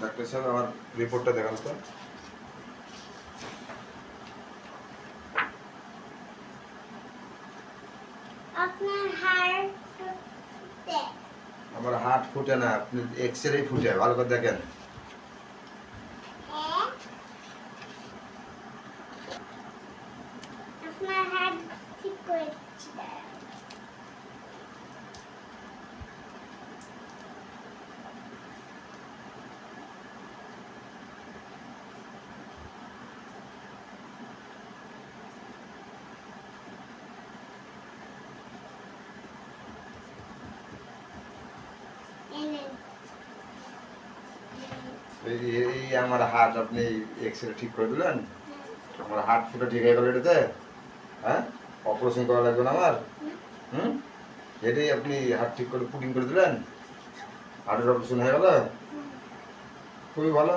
Doctor সাহেব আমার রিপোর্টটা দেখান তো। আপনার হার্ট ফুটে। আমার হার্ট ফুটে না, আপনি এক্সরে ফুটে, ভালো করে দেখেন। আপনার হার্ট ঠিক করে দিচ্ছি। এই আমার হার্ট আপনি এক্সরে ঠিক করে দিলেন। আমার হার্ট ফুটে ঠিক হয়ে গেল এটাতে। হ্যাঁ, অপারেশন করা লাগবে না আমার। এটাই আপনি হার্ট ঠিক করে পুটিং করে দিলেন, হার্টের অপারেশন হয়ে গেল। খুবই ভালো।